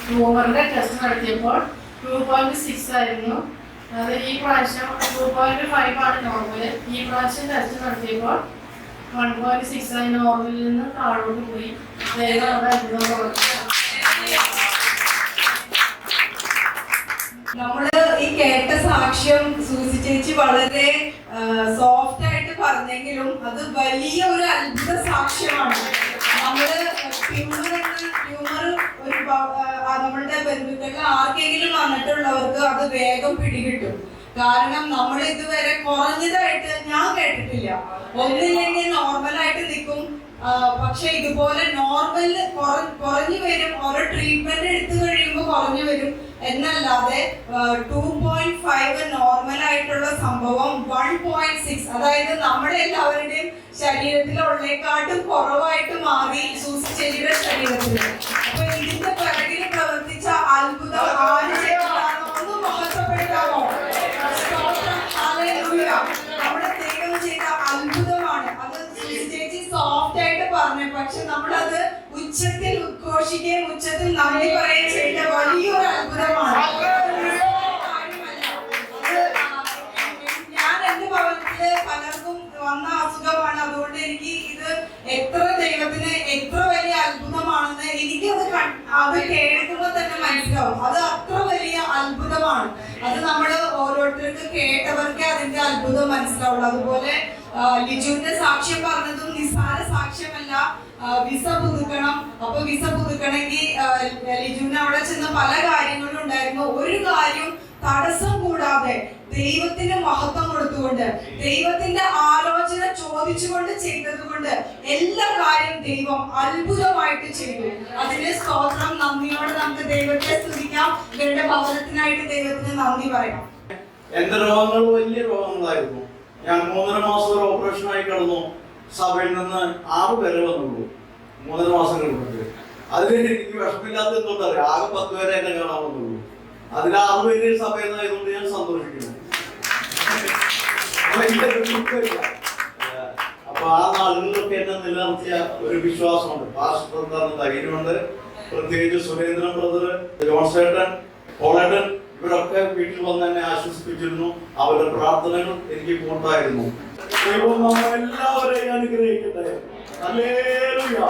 ട്യൂമറിന്റെ test നടത്തിയപ്പോൾ 2.6 ആയിരുന്നു. അത് ഈ പ്രാവശ്യം 2.5 ആണ് നോർമല്. ഈ പ്രാവശ്യം ടെസ്റ്റ് നടത്തിയപ്പോൾ 1.6 ആയി. നോർമലിൽ നിന്ന് താഴോട്ട് പോയി. വേഗം അവിടെ അത്ഭുതം പ്രവർത്തിച്ചു. നമ്മള് ഈ കേട്ട സാക്ഷ്യം സൂസി ചേച്ചി വളരെ സോഫ്റ്റ് ആയിട്ട് പറഞ്ഞെങ്കിലും അത് വലിയ ഒരു അത്ഭുത സാക്ഷ്യമാണ്. നമ്മള് ട്യൂമർ ഒരു നമ്മളുടെ ബന്ധുക്കളിൽ ആർക്കെങ്കിലും വന്നിട്ടുള്ളവർക്ക് അത് വേഗം പിടികിട്ടും. കാരണം നമ്മൾ ഇതുവരെ കുറഞ്ഞതായിട്ട് ഞാൻ കേട്ടിട്ടില്ല. ഒന്നില്ലെങ്കിൽ നോർമലായിട്ട് നിൽക്കും, പക്ഷെ ഇതുപോലെ നോർമൽ കുറഞ്ഞു വരും. ഓരോ ട്രീറ്റ്മെന്റ് എടുത്തു കഴിയുമ്പോൾ കുറഞ്ഞു വരും എന്നല്ലാതെ 2.5 നോർമൽ ആയിട്ടുള്ള സംഭവം 1.6, അതായത് നമ്മുടെ എല്ലാവരുടെയും ശരീരത്തിലുള്ളേക്കാട്ടും കുറവായിട്ട് മാറി സൂസി ചേച്ചിയുടെ ശരീരത്തിൽ. അപ്പൊ ഇതിന്റെ പിറകിൽ പ്രവർത്തിച്ച അത്ഭുതം ആര് ചെയ്തതാണോ ഒന്ന് മഹത്വപ്പെടുത്താമോ? നമ്മുടെ ദൈവം ചെയ്ത അത്ഭുതമാണ്. അത് സൂസി ചേച്ചി സോഫ്റ്റ് ആയിട്ട് പറഞ്ഞു, പക്ഷെ നമ്മളത് ഉച്ചത്തിൽ ഉദ്ഘോഷിക്കുകയും ഉച്ചത്തിൽ നന്ദി പറയുകയും ചെയ്ത വലിയൊരു അത്ഭുതമാണ്. ഞാൻ എന്റെ ഭവനത്തില് പലർക്കും വന്ന അസുഖമാണ്. അതുകൊണ്ട് എനിക്ക് ഇത് എത്ര ദൈവത്തിന് എത്ര വലിയ അത്ഭുതമാണെന്ന് അത് കേൾക്കുമ്പോൾ തന്നെ മനസ്സിലാവും. അത് അത്ര വലിയ അത്ഭുതമാണ്. അത് നമ്മള് ഓരോരുത്തർക്ക് കേട്ടവർക്ക് അതിന്റെ അത്ഭുതം മനസ്സിലാവുള്ളൂ. അതുപോലെ ലിജുവിന്റെ സാക്ഷ്യം പറഞ്ഞതും നിസ്സാര സാക്ഷ്യമല്ല. വിസ പുതുക്കണം. അപ്പൊ വിസ പുതുക്കണമെങ്കിൽ ലിജുവിന് അവിടെ ചെന്ന പല കാര്യങ്ങളും ഉണ്ടായിരുന്നു. ഒരു കാര്യം തടസ്സം കൂടാതെ ദൈവത്തിന് മഹത്വം കൊടുത്തുകൊണ്ട് ദൈവത്തിന്റെ ആലോചന ചോദിച്ചുകൊണ്ട് ചെയ്തതുകൊണ്ട് എല്ലാ കാര്യം ദൈവം അത്ഭുതമായിട്ട് ചെയ്തു. അതിന്റെ സ്തോത്രം. നന്ദിയോടെ നമുക്ക് ദൈവത്തെ സ്തുതിക്കാം. ഇവരുടെ ഭവനത്തിനായിട്ട് ദൈവത്തിന് നന്ദി പറയാം. എന്റെ രോഗങ്ങൾ വലിയ രോഗങ്ങളായിരുന്നു. ഞാൻ 3.5 മാസം ഒരു ഓപ്പറേഷൻ ആയി കിടന്നു. സഭയിൽ നിന്ന് 6 പേരെ വന്നുള്ളൂ 3.5 മാസം കഴിഞ്ഞിട്ട്. അതിൽ എനിക്ക് വിഷമില്ലാത്ത എന്തുകൊണ്ടറിയാം, ആകെ 10 പേരെ എന്നെ കാണാൻ വന്നുള്ളൂ. അതിൽ 6 പേര് സഭയിൽ നിന്നായതുകൊണ്ട് ഞാൻ സന്തോഷിക്കുന്നു. അപ്പൊ ആ നാളുകളിലൊക്കെ എന്നെ നിലനിർത്തിയ ഒരു വിശ്വാസമുണ്ട്. പാസ്റ്റർ തന്ന ധൈര്യമുണ്ട്. പ്രത്യേകിച്ച് സുരേന്ദ്രൻ ബ്രദർ, ജോൺസേട്ടൻ, പോളേട്ടൻ, ഇവരൊക്കെ വീട്ടിൽ വന്ന് എന്നെ ആശ്വസിപ്പിച്ചിരുന്നു. അവരുടെ പ്രാർത്ഥനകൾ എനിക്ക് കൂട്ടായിരുന്നു. ദൈവം നമ്മളെല്ലാവരെയും അനുഗ്രഹിക്കട്ടെ. ഹല്ലേലൂയ.